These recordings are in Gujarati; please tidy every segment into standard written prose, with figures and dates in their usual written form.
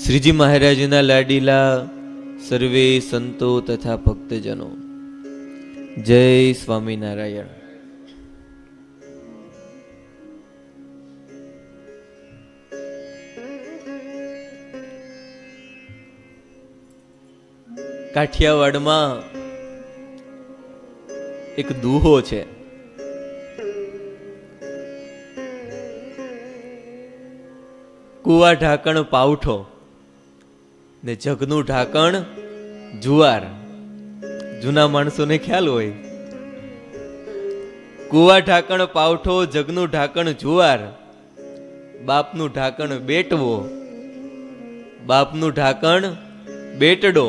શ્રીજી મહારાજના લાડીલા સર્વે સંતો તથા ભક્તજનો, જય સ્વામિનારાયણ. કાઠિયાવાડમાં એક દુહો છે. કુવા ઢાંકણ પાવઠો ને જગનું ઢાંકણ જુવાર. જૂના માણસોને ખ્યાલ હોય. કુવા ઢાંકણ પાવઠો, જગનું ઢાંકણ જુવાર, બાપનું ઢાંકણ બેટવો, બાપનું ઢાંકણ બેટડો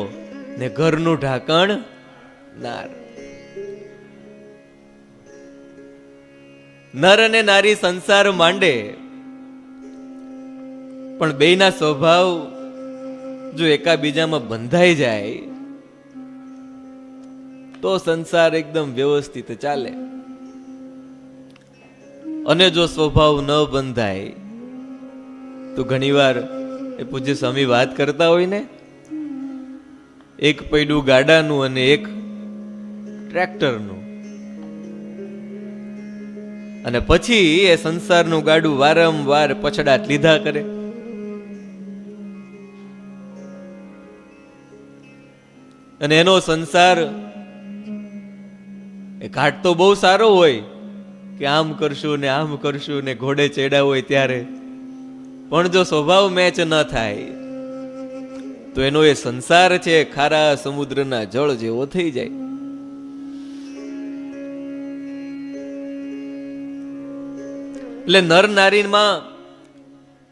ને ઘરનું ઢાંકણ નાર. નર અને નારી સંસાર માંડે, પણ બેયના સ્વભાવ જો એકાબીજામાં બંધાઈ જાય તો સંસાર એકદમ વ્યવસ્થિત ચાલે. અને જો સ્વભાવ ન બંધાય તો ઘણીવાર એ પૂજ્ય સ્વામી વાત કરતા હોય ને, એક પૈડું ગાડાનું અને એક ટ્રેક્ટરનું, અને પછી એ સંસારનું ગાડું વારંવાર પછડાટ લીધા કરે. અને એનો સંસાર એ ઘાટ તો બહુ સારો હોય કે આમ કરશું ને આમ કરશું ને ઘોડે ચડ્યા હોય ત્યારે, પણ જો સ્વભાવ મેચ ન થાય તો એનો એ સંસાર છે ખારા સમુદ્રના જળ જેવો થઈ જાય. એટલે નર નારીમાં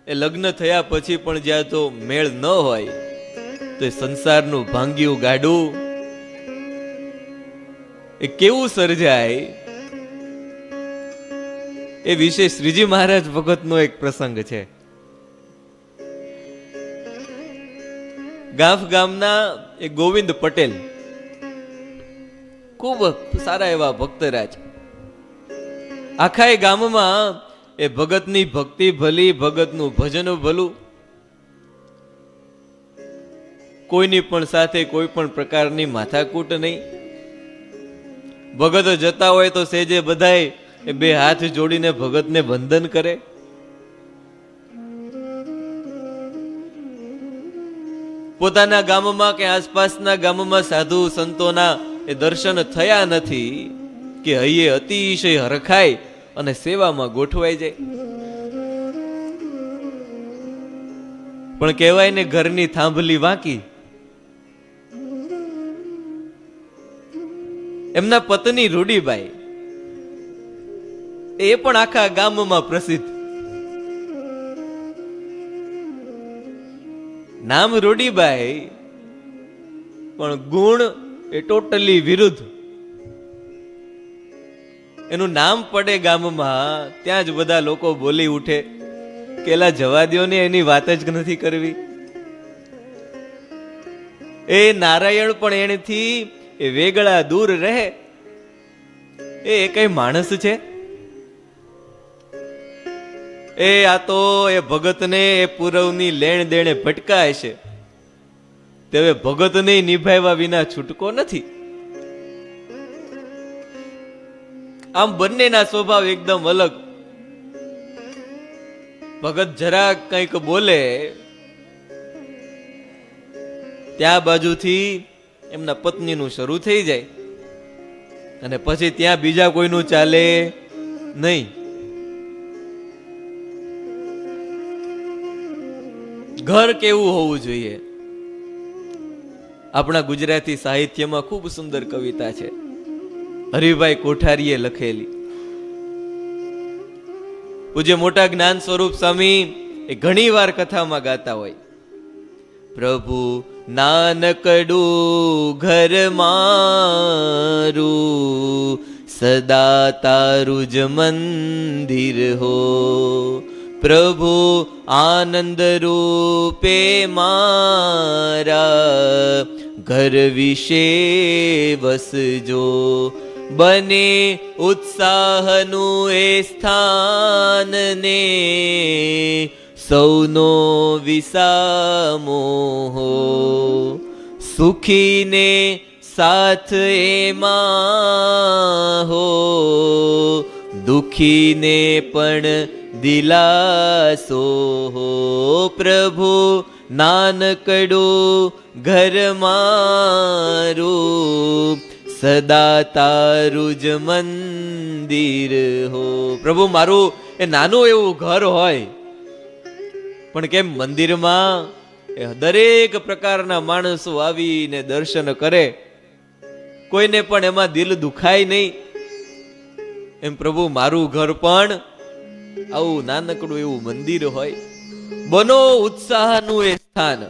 એ લગ્ન થયા પછી પણ જ્યાં તો મેળ ન હોય તો એ સંસારનું ભાંગ્યું ગાડું એ કેવું સર્જાય એ વિશે શ્રીજી મહારાજ ભગતનો એક પ્રસંગ છે. ગાફ ગામના એક ગોવિંદ પટેલ ખૂબ સારા એવા ભક્તરાજ. આખા એ ગામમાં એ ભગતની ભક્તિ ભલી, ભગતનું ભજન ભલું. કોઈની પણ સાથે કોઈ પણ પ્રકારની માથાકૂટ નહીં. ભગત જતા હોય તો સેજે બધાય એ બે હાથ જોડીને ભગતને વંદન કરે. પોતાના ગામમાં કે આસપાસના ગામમાં સાધુ સંતોના એ દર્શન થયા નથી કે હૈયે અતિશય હરખાય અને સેવામાં ગોઠવાઈ જાય. પણ કહેવાય ને ઘરની થાંભલી વાંકી. એમના પત્ની રૂડીબાઈ એ પણ આખા ગામમાં પ્રસિદ્ધ. નામ રૂડીબાઈ પણ ગુણ એ ટોટલી વિરુદ્ધ. એનું નામ પડે ગામમાં ત્યાં જ બધા લોકો બોલી ઉઠે કે એલા જવા દ્યો ને, એની વાત જ નથી કરવી. એ નારાયણ પણ એનાથી એ વેગળા દૂર રહે. એ કઈ માણસ છે? એ આ તો એ ભગતને એ પૂરવની લેણ દેણે ભટકાય છે. તે ભગતને નિભાવ્યા વિના છૂટકો નથી. આમ બંનેના સ્વભાવ એકદમ અલગ. ભગત જરાક કંઈક બોલે ત્યાં બાજુથી એમના પત્નીનું શરૂ થઈ જાય, અને પછી ત્યાં બીજા કોઈનું ચાલે નહીં. ઘર કેવું હોવું જોઈએ? આપણા ગુજરાતી સાહિત્યમાં ખૂબ સુંદર કવિતા છે, હરિભાઈ કોઠારીએ લખેલી. પૂજ્ય મોટા જ્ઞાન સ્વરૂપ સ્વામી એ ઘણી વાર કથામાં ગાતા હોય, પ્રભુ નાનકડું ઘર મારું સદા તારું જ મંદિર હો, પ્રભુ આનંદ રૂપે મારા ઘર વિશે વસજો, બને ઉત્સાહનું એ સ્થાન ને સૌનો વિસામો હો, સુખીને સાથ એમાં હો, દુખીને પણ દિલાસો હો. પ્રભુ નાનકડું ઘર મારું, સદા તારું જ મંદિર હો. પ્રભુ મારું એ નાનું એવું ઘર હોય, પણ કેમ મંદિરમાં દરેક પ્રકારના માણસો આવીને દર્શન કરે, કોઈને પણ એમાં દિલ દુખાય નહીં. એમ પ્રભુ મારું ઘર પણ આવું નાનકડું એવું મંદિર હોય. બનો ઉત્સાહનું એ સ્થાન.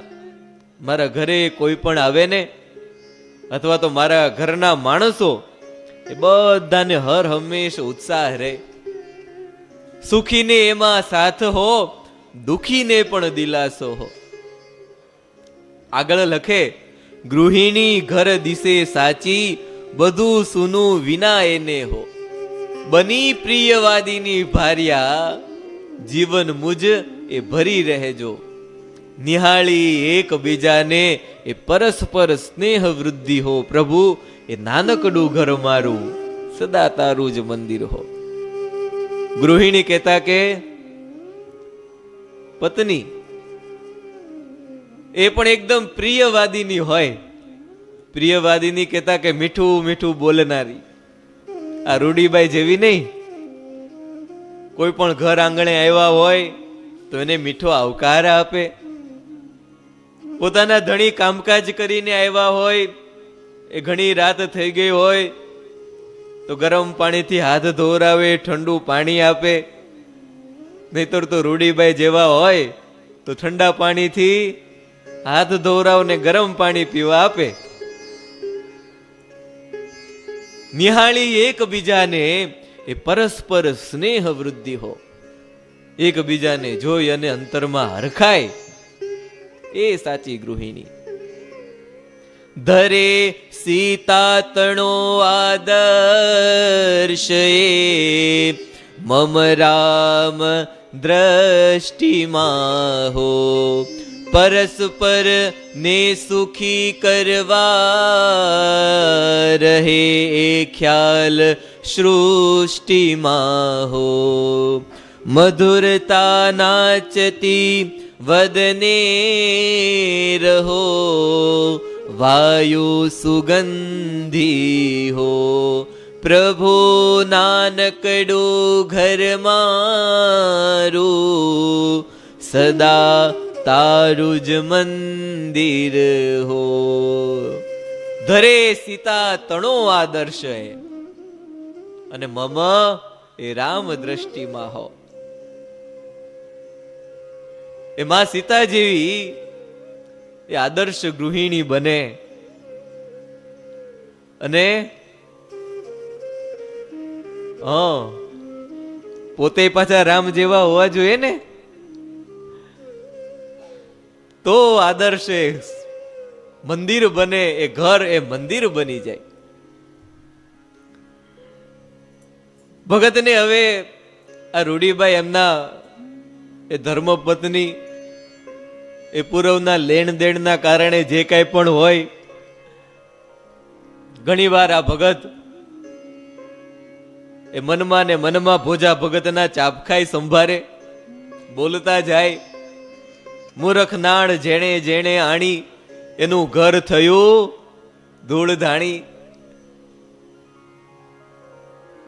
મારા ઘરે કોઈ પણ આવે ને, અથવા તો મારા ઘરના માણસો, એ બધાને હર હંમેશ ઉત્સાહ રહે. સુખીને એમાં સાથ હો, દુખીને પણ દિલાસો હો. આગળ લખે, ગૃહિણી ઘર દિશે સાચી, બધું સુનું વિના એને હો. બની પ્રિયવાદીની ભાર્યા, જીવન મુજ એ ભરી રહેજો. નિહાળી એકબીજાને એ પરસ્પર સ્નેહ વૃદ્ધિ હો. પ્રભુ એ નાનકડું ઘર મારું, સદા તારું જ મંદિર હો. ગૃહિણી કહેતા કે પત્ની એ પણ એકદમ પ્રિયવાદીની હોય. પ્રિયવાદીની કહેતા કે મીઠું મીઠું બોલનારી. આ રૂડીબાઈ જેવી નહીં. કોઈ પણ ઘર આંગણે આવ્યા હોય તો એને મીઠો આવકાર આપે. પોતાના ધણી કામકાજ કરીને આવ્યા હોય, એ ઘણી રાત થઈ ગઈ હોય તો ગરમ પાણીથી હાથ ધોરાવે, ઠંડુ પાણી આપે. નહીતર તો રૂડીબાઈ જેવા હોય તો ઠંડા પાણીથી હાથ ધોરાવને ગરમ પાણી પીવા આપે. નિહાળી એકબીજાને એ પરસ્પર સ્નેહ વૃદ્ધિ હો. એકબીજાને જોઈ અને અંતરમાં હરખાય, એ સાચી ગૃહિણી. ધરે સીતા તણો આદર્શ એ, મમ રામ દ્રષ્ટિમાં હો. પરસ્પર ને સુખી કરવા રહે, એ ખ્યાલ સૃષ્ટિમાં હો. મધુરતા નાચતી વદને રહો, વાયુ સુગંધી હો. પ્રભુ નાનકડું ઘર મારું, સદા તારું જ મંદિર હો. ધરે સીતા તણો આદર્શ અને મમ એ રામ દ્રષ્ટિમાં હો. એ માં સીતા જેવી એ આદર્શ ગૃહિણી બને અને પોતે પાછા રામ જેવા હોવા જોઈએ ને, તો આદર્શ મંદિર બને. એ ઘર એ મંદિર બની જાય. ભગતને હવે આ રૂડીબાઈ એમના એ ધર્મપત્ની એ પૂર્વના લેણ દેણના કારણે જે કાંઈ પણ હોય, ઘણી વાર આ ભગત એ મનમાં ને મનમાં ભોજા ભગતના ચાપખાઈ સંભારે, બોલતા જાય. મૂરખ નાણ જેણે જેણે આણી, એનું ઘર થયું ધૂળ ધાણી.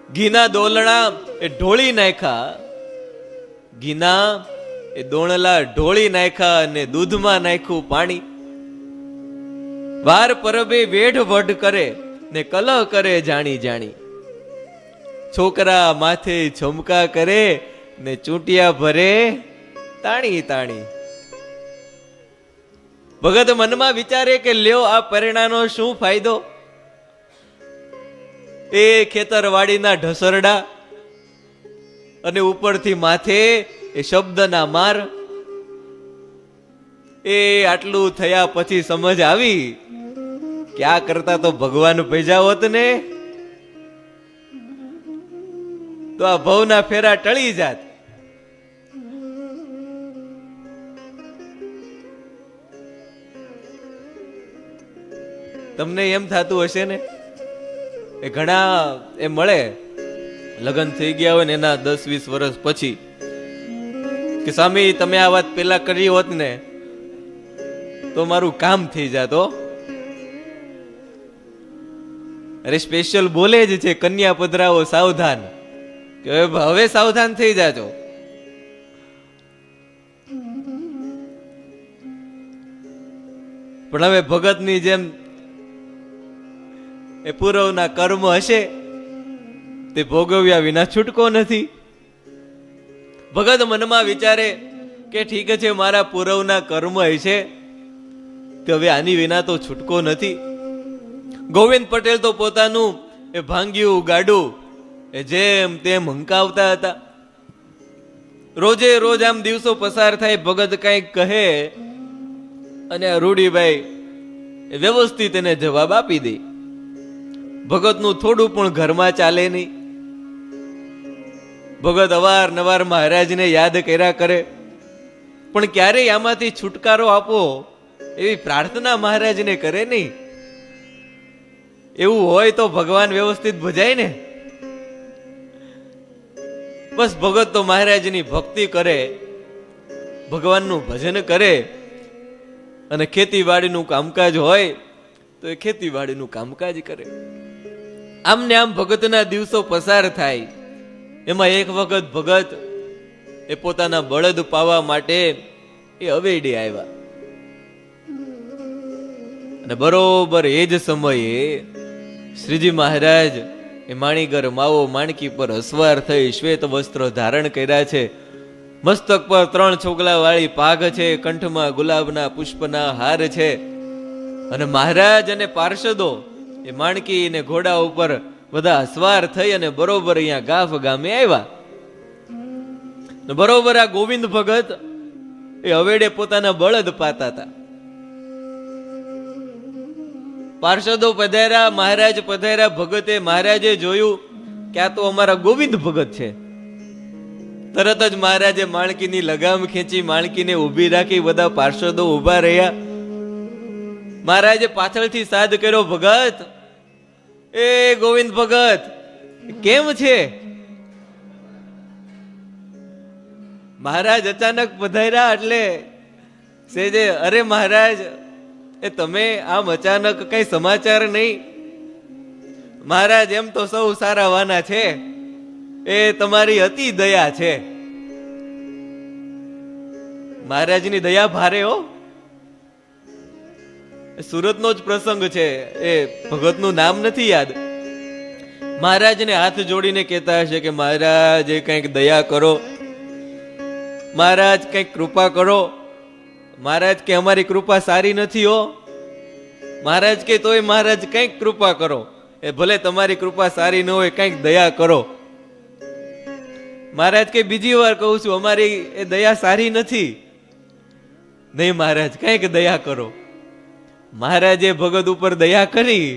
ઘીના દોલણા એ ઢોળી નાખ્યા, ઘીના એ દોણલા ઢોળી નાખ્યા અને દૂધમાં નાખ્યું પાણી. વાર પરબે વેઢ વઢ કરે ને કલહ કરે જાણી જાણી. છોકરા માથે છમકા કરે ને ચૂંટિયા ભરે તાણી તાણી. ભગત મનમાં વિચારે કે લ્યો આ પરિણાનો શું ફાયદો. એ ખેતરવાડીના ઢસરડા અને ઉપરથી માથે એ શબ્દના માર. એ આટલું થયા પછી સમજ આવી કે આ કરતા તો ભગવાન ભેજા હોત ને, તો આ ભવના ફેરા ટળી જાત. તમને એમ થતું હશે ને, એ ઘણા એ મળે લગ્ન થઈ ગયા હોય ને એના 10-20 વર્ષ પછી કે સ્વામી તમે આ વાત પેલા કરી હોત ને તો મારું કામ થઈ જાતો. અરે સ્પેશિયલ બોલે જ છે, કન્યા પધરાવો સાવધાન, કે હવે સાવધાન થઈ જાજો. પણ હવે ભગતની જેમ એ પૂર્વના કર્મ હશે તે ભોગવ્યા વિના છૂટકો નથી. ભગત મનમાં વિચારે કે ઠીક છે, મારા પૂર્વના કર્મ હશે કે હવે આની વિના તો છૂટકો નથી. ગોવિંદ પટેલ તો પોતાનું એ ભાંગ્યું ગાડું એ જેમ તેમ હંકાવતા હતા. રોજે રોજ આમ દિવસો પસાર થાય, ભગત કંઈક કહે અને રૂડીભાઈ વ્યવસ્થિત એને જવાબ આપી દે. ભગતનું થોડું પણ ઘરમાં ચાલે નહીં. ભગત અવારનવાર મહારાજને યાદ કર્યા કરે, પણ ક્યારેય આમાંથી છુટકારો આપો એવી પ્રાર્થના મહારાજને કરે નહીં. એવું હોય તો ભગવાન વ્યવસ્થિત ભજાય ને. બસ ભગત તો મહારાજની ભક્તિ કરે, ભગવાનનું ભજન કરે, અને ખેતીવાડીનું કામકાજ હોય તો એ ખેતીવાડીનું કામકાજ કરે. આમ ને આમ ભગતના દિવસો પસાર થાય. એમાં એક વખત ભગત એ પોતાના બળદ પાવા માટે એ હવેડી આવ્યા, અને બરોબર એ જ સમયે શ્રીજી મહારાજ એ માણીગર માવો માણકી પર અસવાર થઈ શ્વેત વસ્ત્ર ધારણ કર્યા છે. મસ્તક પર 3 છોગલા વાળી પાઘ છે, કંઠમાં ગુલાબના પુષ્પના હાર છે, અને મહારાજ અને પાર્ષદો એ માણકી ને ઘોડા ઉપર બધા અસવાર થઈ અને બરોબર અહીંયા ગાફ ગામે આવ્યા. બરોબર આ ગોવિંદ ભગત એ હવેડે પોતાના બળદ પાતા હતા. પાર્ષદો પધાર્યા, મહારાજ પધાર્યા. ભગતે મહારાજે જોયું કે આ તો અમારા ગોવિંદ ભગત છે. તરત જ મહારાજે માણકીની લગામ ખેંચી, માણકીને ઊભી રાખી. બધા પાર્ષદો ઊભા રહ્યા. મહારાજે પાછળથી સાદ કર્યો, ભગત એ ગોવિંદ ભગત કેમ છે? મહારાજ અચાનક પધાર્યા એટલે સેજે, અરે મહારાજ એ તમે આમ અચાનક કઈ સમાચાર નહીં? મહારાજ એમ તો સૌ સારા વાના છે, એ તમારી અતિ દયા છે. મહારાજની દયા ભારે હો. સુરતનો જ પ્રસંગ છે, એ ભગતનું નામ નથી યાદ. મહારાજને હાથ જોડીને કહેતા હશે કે મહારાજ એ કંઈક દયા કરો, મહારાજ કંઈક કૃપા કરો. મહારાજ કે અમારી કૃપા સારી નથી હો. મહારાજ કે તોય મહારાજ કંઈક કૃપા કરો. એ ભલે તમારી કૃપા સારી ન હોય, કંઈક દયા કરો. મહારાજ કે બીજી વાર કહું છું, અમારી એ દયા સારી નથી. નહીં મહારાજ, કંઈક દયા કરો. મહારાજે ભગત ઉપર દયા કરી.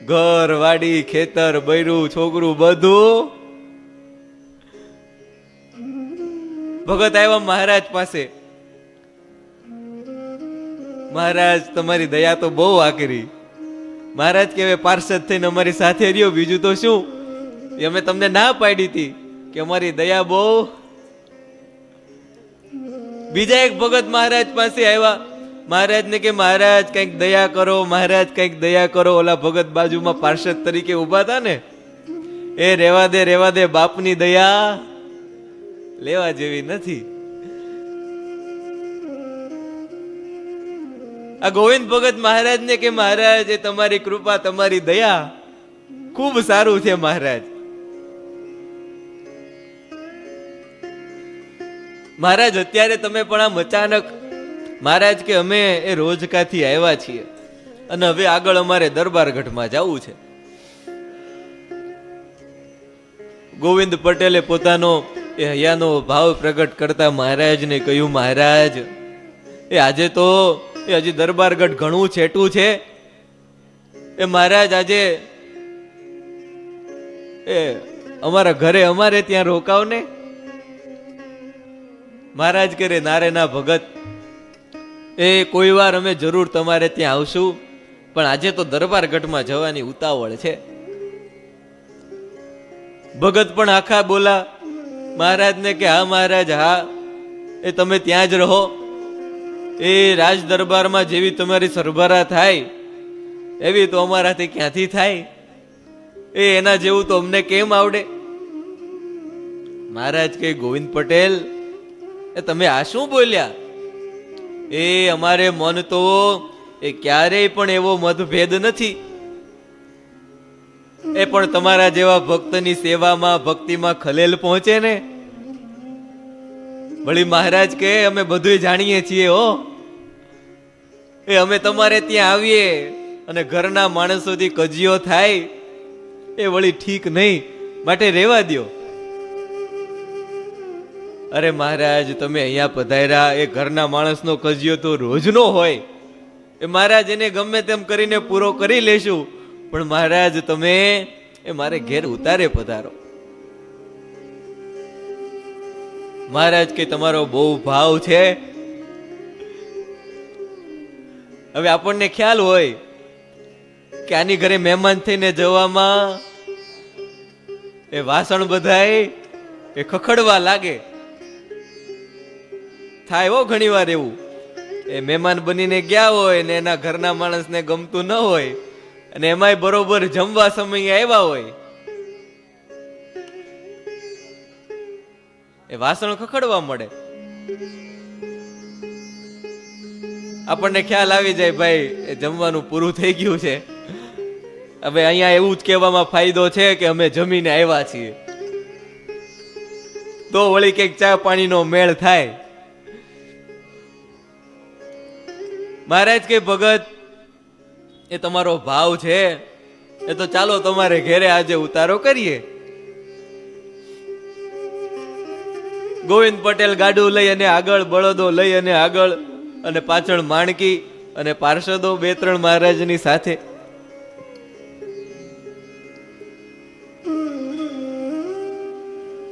ઘર વાડી ખેતર બૈરું છોકરું બધું. ભગત આવ્યા મહારાજ પાસે. મહારાજ તમારી દયા તો બહુ આકરી. મહારાજ કે હવે પાર્ષદ થઈને અમારી સાથે રહ્યો, બીજું તો શું? અમે તમને ના પાડી હતી કે અમારી દયા બહુ. બીજા એક ભગત મહારાજ પાસે આવ્યા. મહારાજ ને કે મહારાજ કંઈક દયા કરો, મહારાજ કંઈક દયા કરો. ઓલા ભગત બાજુમાં પાર્ષદ તરીકે ઉભા હતા ને, એ રેવા દે રેવા દે, બાપની દયા લેવા જેવી નથી. આ ગોવિંદ ભગત મહારાજ ને કે મહારાજ એ તમારી કૃપા તમારી દયા ખૂબ સારું છે મહારાજ. મહારાજ અત્યારે તમે પણ આમ અચાનક, મહારાજ કે અમે એ રોજકાથી આવ્યા છીએ અને હવે આગળ અમારે દરબારગઢમાં જવું છે. ગોવિંદ પટેલે પોતાનો એ હૈયાનો ભાવ પ્રગટ કરતા મહારાજને કહ્યું, મહારાજ એ આજે તો એ હજી દરબારગઢ ઘણું છેટું છે. એ મહારાજ આજે એ અમારા ઘરે અમારે ત્યાં રોકાવ ને. મહારાજ કરે, નારે ના ભગત, એ કોઈ વાર અમે જરૂર તમારે ત્યાં આવશું, પણ આજે તો દરબાર ગઢમાં જવાની ઉતાવળ છે. ભગત પણ આખા બોલા મહારાજને કે હા મહારાજ, હા, એ તમે ત્યાં જ રહો. એ રાજ દરબારમાં જેવી તમારી સરભરા થાય એવી તો અમારાથી ક્યાંથી થાય? એના જેવું તો અમને કેમ આવડે? મહારાજ કે ગોવિંદ પટેલ, એ તમે આ શું બોલ્યા? અમારે મન તો એ ક્યારેય પણ એવો મતભેદ નથી. એ પણ તમારા જેવા ભક્તની સેવામાં ભક્તિમાં ખલેલ પહોંચે ને. વળી મહારાજ કે અમે બધું જાણીએ છીએ હો. અમે તમારે ત્યાં આવીએ અને ઘરના માણસોથી કજિયો થાય એ વળી ઠીક નહીં, માટે રહેવા દ્યો. અરે મહારાજ, તમે અહીંયા પધાર્યા, એ ઘરના માણસનો કજિયો તો રોજનો હોય. મહારાજ એને ગમે તેમ કરીને પૂરો કરી લેશું, પણ મહારાજ તમે મારે ઘેર ઉતારે પધારો. મહારાજ કે તમારો બહુ ભાવ છે. હવે આપણને ખ્યાલ હોય કે આની ઘરે મહેમાન થઈને જવામાં એ વાસણ બધાય એ ખખડવા લાગે. થાય હો ઘણી વાર એવું. એ મહેમાન બનીને ગયા હોય ને એના ઘરના માણસને ગમતું ન હોય, અને એમાંય બરોબર જમવા સમયે આવ્યા હોય, એ વાસણ ખખડવા મળે. આપણને ખ્યાલ આવી જાય ભાઈ એ જમવાનું પૂરું થઈ ગયું છે, હવે અહીંયા એવું જ કહેવામાં ફાયદો છે કે અમે જમીને આવ્યા છીએ. તો વળી કઈક ચા પાણીનો મેળ થાય. મહારાજ કે ભગત, એ તમારો ભાવ છે, એ તો ચાલો તમારે ઘેરે આજે ઉતારો કરીએ. ગોવિંદ પટેલ ગાડું લઈ અને આગળ, બળદો લઈ અને આગળ, અને પાછળ માણકી અને પાર્ષદો 2-3 મહારાજની સાથે.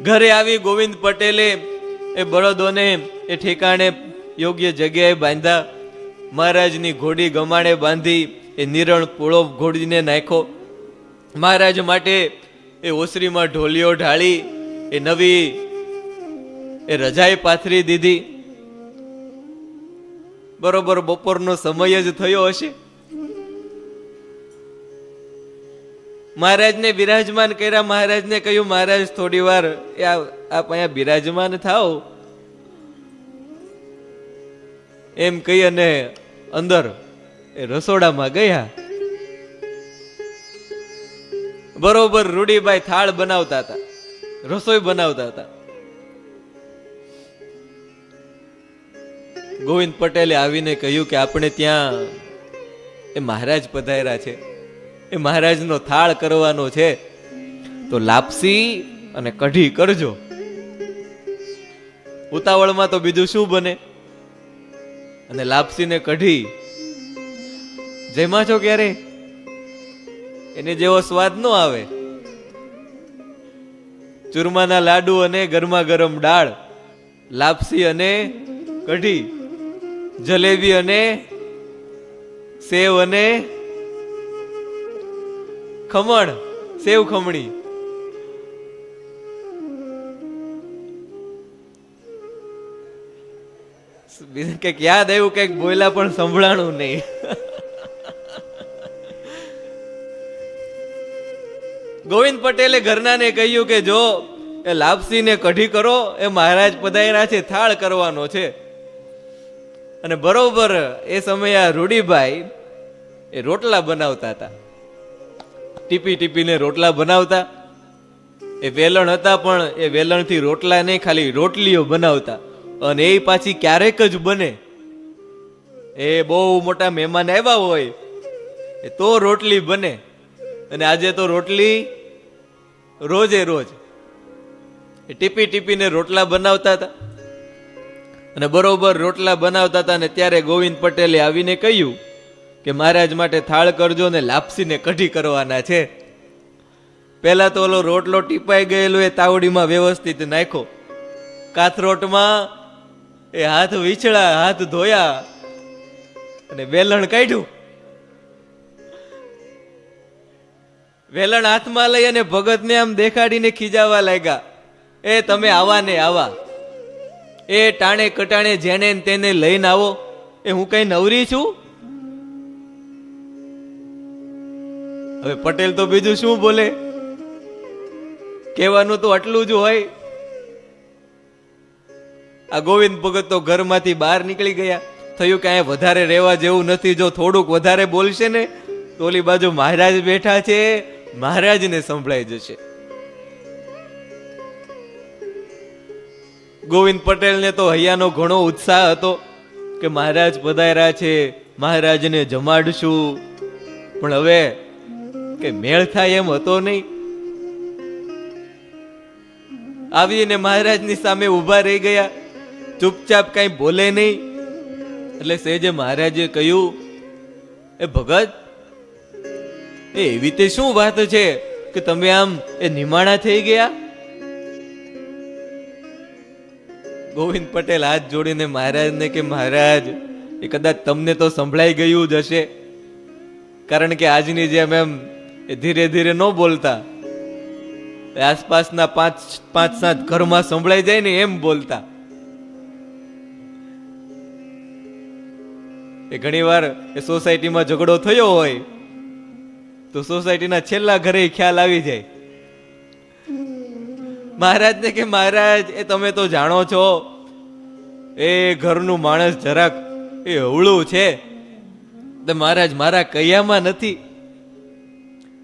ઘરે આવી ગોવિંદ પટેલે એ બળદોને એ ઠેકાણે યોગ્ય જગ્યાએ બાંધ્યા. મહારાજની ઘોડી ગમાણે બાંધી એ નિરણ પૂળો ઘોડીને નાખ્યો. મહારાજ માટે એ ઓસરીમાં ઢોલિયો ઢાળી એ નવી એ રજાઈ પાથરી દીધી. બરોબર બપોરનો સમય જ થયો હશે. મહારાજને બિરાજમાન કર્યા. મહારાજને કહ્યું મહારાજ થોડી વાર આપ અહીંયા બિરાજમાન થાઓ. એમ કહી અને અંદર એ રસોડામાં ગયા. બરોબર રૂડીબાઈ થાળ બનાવતા હતા, રસોઈ બનાવતા હતા. ગોવિંદ પટેલે આવીને કહ્યું કે આપણે ત્યાં એ મહારાજ પધાર્યા છે, એ મહારાજનો થાળ કરવાનો છે, તો લાપસી અને કઢી કરજો. ઉતાવળમાં તો બીજું શું બને? અને લાપસી ને કઢી જમ્યા છો ક્યારે? એને જેવો સ્વાદ ન આવે. ચૂરમાના લાડુ અને ગરમા ગરમ દાળ, લાપસી અને કઢી, જલેબી અને સેવ અને ખમણ, સેવ ખમણી. કઈક યાદ આવ્યું, કઈક બોલ્યા પણ સંભળાણું નહીં. ગોવિંદ પટેલે ઘરનાને કહ્યું કે જો એ લાપસી ને કઢી કરો, એ મહારાજ પધાર્યા છે, થાળ કરવાનો છે. અને બરોબર એ સમયે આ રૂડીભાઈ એ રોટલા બનાવતા હતા. ટીપી ટીપીને રોટલા બનાવતા. એ વેલણ હતા, પણ એ વેલણથી રોટલા નહીં, ખાલી રોટલીઓ બનાવતા. અને એ પાછી ક્યારેક જ બને. એ બહુ મોટા મહેમાન આવ્યા હોય એ તો રોટલી બને. અને આજે તો રોટલી રોજે રોજ એ ટીપી ટીપીને રોટલા બનાવતા હતા. અને બરોબર રોટલા બનાવતા હતા ને ત્યારે ગોવિંદ પટેલે આવીને કહ્યું કે મહારાજ માટે થાળ કરજો ને લાપસી ને કઢી કરવાના છે. પેલા તો ઓલો રોટલો ટીપાઈ ગયેલો એ તાવડીમાં વ્યવસ્થિત નાખ્યો. કાથરોટમાં એ હાથ વીછળા, હાથ ધોયા અને વેલણ કાઢ્યું. વેલણ હાથમાં લઈ અને ભગતને આમ દેખાડીને ખીજાવા લાગ્યા, એ તમે આવા ને આવા, એ ટાણે કટાણે જેને તેને લઈને આવો, એ હું કઈ નવરી છું? હવે પટેલ તો બીજું શું બોલે, કહેવાનું તો આટલું જ હોય. આ ગોવિંદ ભગત તો ઘરમાંથી બહાર નીકળી ગયા. થયું કે અહીંયા વધારે રહેવા જેવું નથી, જો થોડુંક વધારે બોલશે ને તો ઓલી બાજુ મહારાજ બેઠા છે, મહારાજને સંભળાઈ જશે. ગોવિંદ પટેલને તો હૈયાનો ઘણો ઉત્સાહ હતો કે મહારાજ પધાર્યા છે, મહારાજને જમાડશું. પણ હવે કે મેળ થાય એમ હતો નહીં. આવીને મહારાજની સામે ઉભા રહી ગયા, ચૂપચાપ કઈ બોલે નહીં. એટલે સેજે મહારાજે કહ્યું, એ ભગત, એ એવી તે શું વાત છે કે તમે આમ એ નિમાણા થઈ ગયા? ગોવિંદ પટેલ હાથ જોડીને મહારાજને કે મહારાજ, એ કદાચ તમને તો સંભળાઈ ગયું જ હશે, કારણ કે આજની જેમ એમ એ ધીરે ધીરે ન બોલતા, આસપાસના પાંચ સાત ઘરમાં સંભળાઈ જાય ને એમ બોલતા. એ ઘણી વાર એ સોસાયટીમાં ઝઘડો થયો હોય તો સોસાયટીના છેલ્લા ઘરે ખ્યાલ આવી જાય. મહારાજને કે મહારાજ, એ તમે તો જાણો છો એ ઘરનું માણસ જરાક એ હવળું છે. મહારાજ મારા કૈયામાં નથી.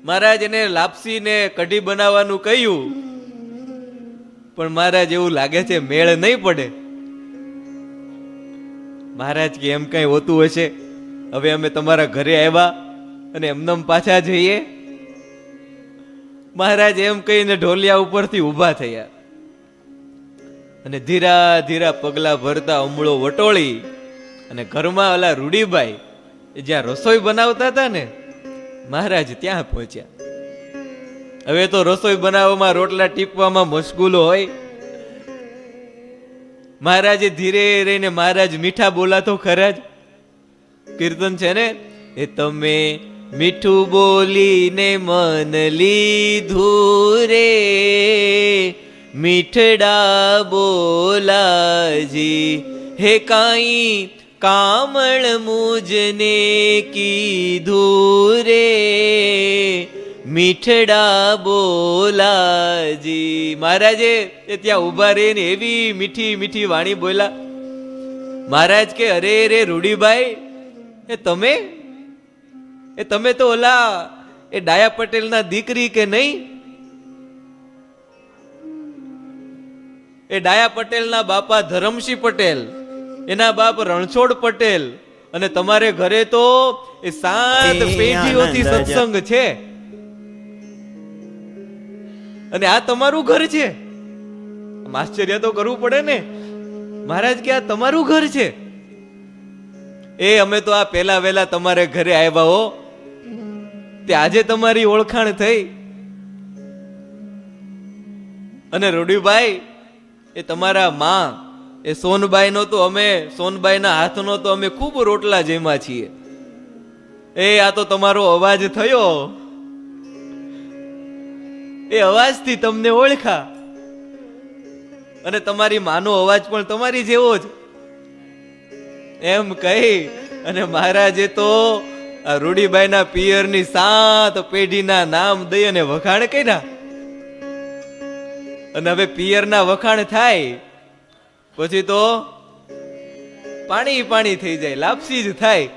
મહારાજ એને લાપસી ને કઢી બનાવવાનું કહ્યું, પણ મહારાજ એવું લાગે છે મેળ નહીં પડે. મહારાજ કે એમ કઈ હોતું હશે, હવે અમે તમારા ઘરે આવ્યા અને એમને પાછા જઈએ? મહારાજ એમ કહીને ઢોલિયા ઉપરથી ઊભા થયા અને ધીરા ધીરા પગલા ભરતા ઉમળો વટોળી અને ઘરમાં ઓલા રૂડીબાઈ જ્યાં રસોઈ બનાવતા હતા ને, મહારાજ ત્યાં પહોંચ્યા. હવે તો રસોઈ બનાવવામાં, રોટલા ટીપવામાં મશગુલ હોય. મહારાજે ધીરે રહીને, મહારાજ મીઠા બોલાતો ખરા જ. કીર્તન છે ને, એ તમે મીઠું બોલીને મન લીધું રે, મીઠડા બોલાજી, હે કાઈ કામળ મુજને કીધું રે, મીઠડા બોલાજી. મહારાજે એ ત્યાં ઉભા રહીને એવી મીઠી મીઠી વાણી બોલા. મહારાજ કે અરે રે રૂડીબાઈ, એ તમે તો ઓલા એ ડાયા પટેલના દીકરી કે નહીં? એ ડાયા પટેલના બાપા ધરમસિંહ પટેલ, એના બાપ રણછોડ પટેલ, અને તમારે ઘરે તો એ 7 પેઢીઓથી સત્સંગ છે, અને આ તમારું ઘર છે. આશ્ચર્ય તો કરવું પડે ને. મહારાજ કે આ તમારું ઘર છે? એ અમે તો આ પેલા વેલા તમારે ઘરે આવ્યા હો, તે આજે તમારી ઓળખાણ થઈ. અને રૂડીબાઈ, એ તમારા માં એ સોનબાઈ નો તો અમે, સોનબાઈ ના હાથનો તો અમે ખૂબ રોટલા જેમાં છીએ. એ આ તો તમારો અવાજ થયો, એ અવાજથી તમને ઓળખા, અને તમારી માનો અવાજ પણ તમારી જેવો જ. એમ કહી અને મહારાજે તો રૂડીબાઈ ના પિયરની 7 પેઢીના નામ દઈ અને વખાણ કર્યા. અને હવે પિયરના વખાણ થાય પછી તો પાણી પાણી થઈ જાય, લાપસી જ થાય.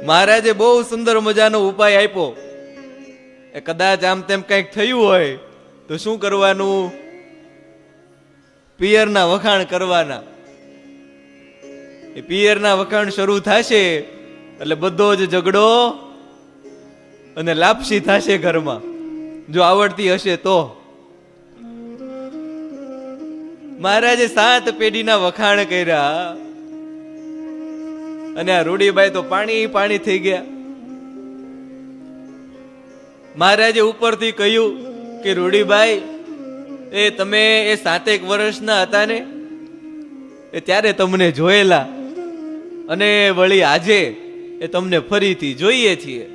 મહારાજે બહુ સુંદર મજાનો ઉપાય આપ્યો. એ કદાચ આમ તેમ કઈક થયું હોય તો શું કરવાનું? પિયરના વખાણ કરવાના. એ પિયરના વખાણ શરૂ થશે એટલે બધો જ ઝઘડો અને લાપસી થશે ઘરમાં, જો આવડતી હશે તો. મહારાજે 7 પેઢીના વખાણ કર્યા અને આ રૂડીબાઈ તો પાણી પાણી થઈ ગયા. મહારાજે ઉપરથી કહ્યું કે રૂડીબાઈ, એ તમે એ 7 વર્ષના હતા ને, એ ત્યારે તમને જોયેલા, અને વળી આજે એ તમને ફરીથી જોઈએ છીએ.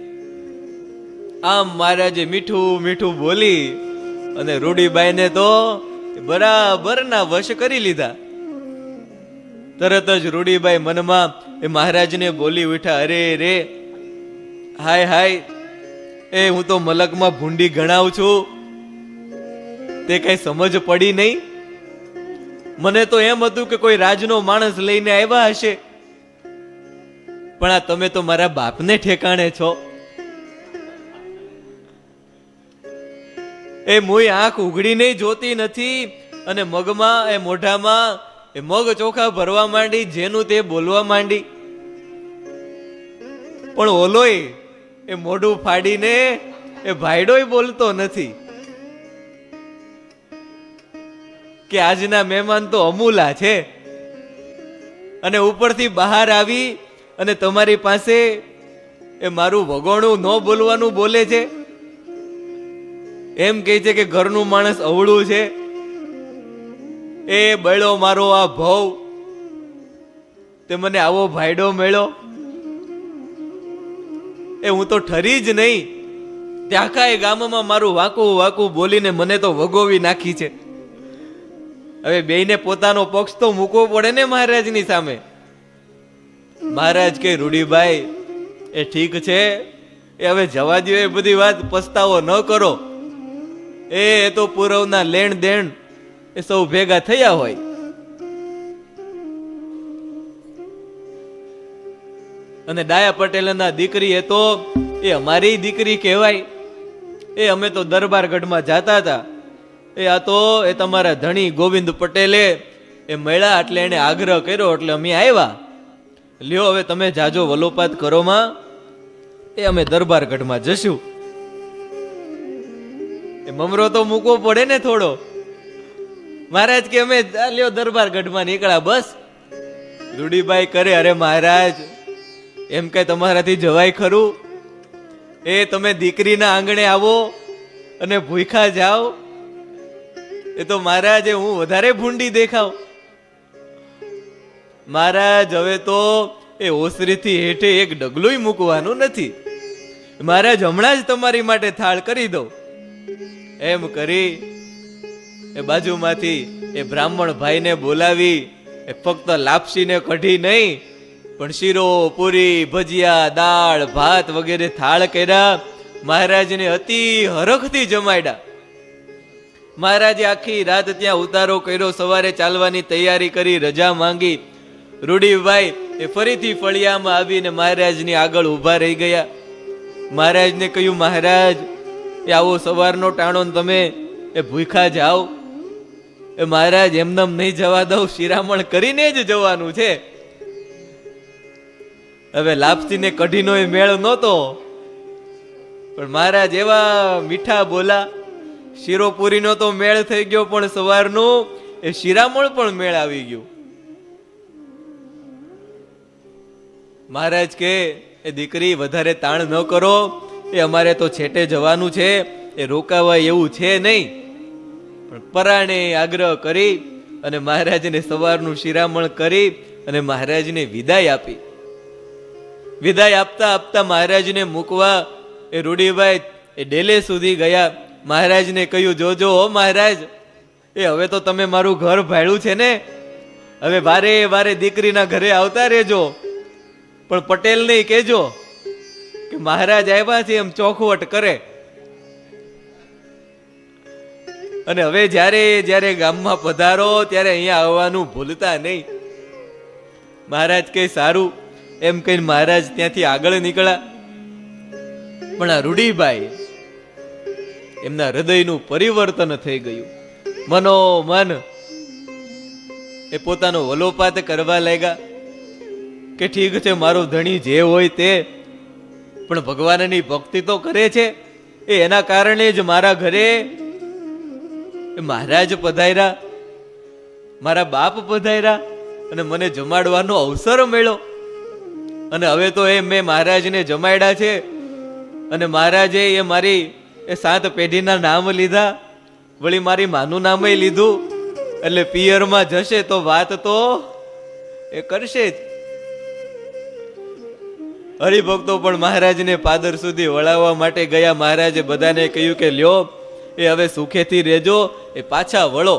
આમ મહારાજે મીઠું મીઠું બોલી અને રૂડીબાઈને તો બરાબર ના વશ કરી લીધા. તરત જ રૂડીબાઈ મનમાં એ મહારાજને બોલી ઉઠ્યા, અરે રે, હાય હાય, એ હું તો મલકમાં ભૂંડી ગણાવ છું, તે કઈ સમજ પડી નહીં. મને તો એમ હતું કે કોઈ રાજનો માણસ લઈને આવ્યા હશે, પણ આ તમે તો મારા બાપને ઠેકાણે છો. એ મુય આંખ ઉઘડીને જોતી નથી અને મગમાં એ મોઢામાં એ મગ ચોખા ભરવા માંડી, જેનું તે બોલવા માંડી. પણ ઓલોય એ મોઢું ફાડીને એ ભાઈડોય બોલતો નથી કે આજના મહેમાન તો અમૂલા છે, અને ઉપરથી બહાર આવી અને તમારી પાસે એ મારું વગોણું ન બોલવાનું બોલે છે. એમ કહે છે કે ઘરનું માણસ અવળું છે. એ બળ્યો મારો આ ભવ, તે મને આવો ભાઈડો મળ્યો. એ હું તો ઠરી જ નહીં, તે આખા એ ગામમાં મારું વાકું વાકું બોલીને મને તો વગોવી નાખી છે. હવે બેયને પોતાનો પક્ષ તો મૂકવો પડે ને મહારાજની સામે. મહારાજ કે રૂડીબાઈ એ ઠીક છે, એ હવે જવા દો, એ બધી વાત પસ્તાવો ન કરો. એ તો પૂર્વના લેણ દેણ એ સૌ ભેગા થયા હોય. અને ડાયા પટેલના દીકરી એ તો એ અમારી દીકરી કહેવાય. એ અમે તો દરબારગઢમાં જાતા હતા. એ આ તો એ તમારા ધણી ગોવિંદ પટેલે એ મળ્યા એટલે એને આગ્રહ કર્યો એટલે અમે આવ્યા. લ્યો હવે તમે જાજો વલોપાત કરો માં, એ અમે દરબારગઢમાં જશું. એ મમરો તો મૂકવો પડે ને થોડો. મહારાજ કે અમે લ્યો દરબારગઢમાં નીકળ્યા બસ. રૂડીબાઈ કરે, અરે મહારાજ, એમ કઈ તમારાથી જવાય ખરું? એ તમે દીકરીના આંગણે આવો અને ભૂખા જાઓ, એ તો મહારાજ હું વધારે ભૂંડી દેખાવ. મહારાજ હવે તો એ ઓસરીથી હેઠે એક ડગલું મૂકવાનું નથી. મહારાજ હમણાં જ તમારી માટે થાળ કરી દો. એમ કરી એ બાજુમાંથી એ બ્રાહ્મણ ભાઈને બોલાવી એ ફક્ત લાપસીને કઢી નહીં, પણ શીરો, પૂરી, ભજીયા, દાળ, ભાત વગેરે થાળ કર્યા. મહારાજને અતિ હરખથી જમાડ્યા. મહારાજે આખી રાત ત્યાં ઉતારો કર્યો, સવારે ચાલવાની તૈયારી કરી, રજા માંગી. રૂડીભાઈ એ ફરીથી ફળિયામાં આવીને મહારાજની આગળ ઊભા રહી ગયા. મહારાજને કહ્યું, મહારાજ એ આવો સવારનો ટાણો તમે એ ભૂખા જાઓ. એ મહારાજ એમનેમ નહીં જવા દઉં, શિરામણ કરીને જ જવાનું છે. હવે લાપસીને કઢીનો એ મેળ નહોતો, પણ મહારાજ એવા મીઠા બોલા. શિરોપુરીનો તો મેળ થઈ ગયો, પણ સવારનું એ શિરામણ પણ મેળ આવી ગયું. મહારાજ કે એ દીકરી વધારે તાણ ન કરો, એ અમારે તો છેટે જવાનું છે, એ રોકાવાય એવું છે નહીં. પણ પરાણે આગ્રહ કરી અને મહારાજને સવારનું શિરામણ કરી અને મહારાજને વિદાય આપી. વિદાય આપતા આપતા મહારાજને મૂકવા એ રૂડીભાઈ એ ડેલે સુધી ગયા. મહારાજને કહ્યું, જોજો હો મહારાજ, એ હવે તો તમે મારું ઘર ભાડ્યું છે ને, હવે વારે વારે દીકરીના ઘરે આવતા રહેજો, પણ પટેલ નહીં કહેજો કે મહારાજ આવ્યા છે એમ ચોખવટ કરે. અને હવે જ્યારે જ્યારે ગામમાં પધારો ત્યારે અહીંયા આવવાનું ભૂલતા નહીં. મહારાજ કહે સારું, એમ કહીને મહારાજ ત્યાંથી આગળ નીકળ્યા. પણ આ રૂડીબાઈ એમના હૃદયનું પરિવર્તન થઈ ગયું. મનોમન એ પોતાનો વલોપાત કરવા લાગ્યા કે ઠીક છે, મારો ધણી જે હોય તે, પણ ભગવાનની ભક્તિ તો કરે છે. એ એના કારણે જ મારા ઘરે મહારાજ પધાર્યા, મારા બાપ પધાર્યા અને મને જમાડવાનો અવસર મળ્યો. અને હવે તો એ મેં મહારાજને જમાડ્યા છે અને મહારાજે એ મારી એ 7 પેઢીના નામ લીધા, વળી મારી માનું નામ લીધું. એટલે પિયરમાં જશે તો વાત તો એ કરશે જ. હરિભક્તો પણ મહારાજને પાદર સુધી વળાવવા માટે ગયા. મહારાજે બધાને કહ્યું કે લ્યો, એ હવે સુખેથી રહેજો, એ પાછા વળો.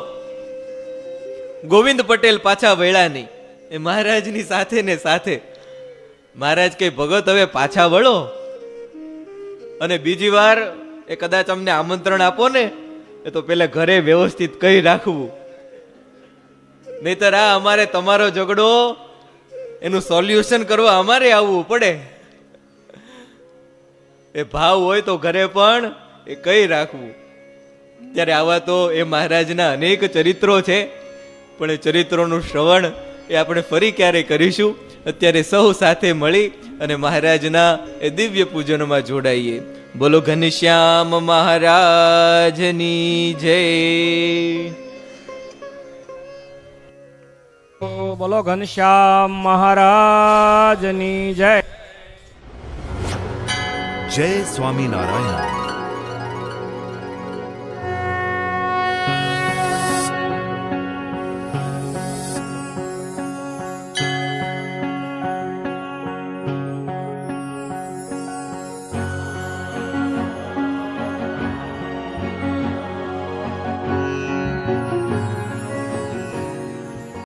ગોવિંદ પટેલ પાછા વળ્યા નહીં, એ મહારાજની સાથે ને સાથે. મહારાજ કે ભગત હવે પાછા વળો, અને બીજી વાર એ કદાચ અમને આમંત્રણ આપો ને, એ તો પેલા ઘરે વ્યવસ્થિત કહી રાખવું, નહીતર આ અમારે તમારો ઝઘડો એનું સોલ્યુશન કરવા અમારે આવવું પડે. એ ભાવ હોય તો ઘરે પણ એ કહી રાખવું. ત્યારે આવા તો એ મહારાજના અનેક ચરિત્રો છે, પણ એ ચરિત્રોનું શ્રવણ એ આપણે ફરી ક્યારે કરીશું. અત્યારે સૌ સાથે મળી અને મહારાજના એ દિવ્ય પૂજનમાં જોડાઈએ. બોલો ઘનશ્યામ મહારાજની જય. બોલો ઘનશ્યામ મહારાજની જય. જય સ્વામિનારાયણ.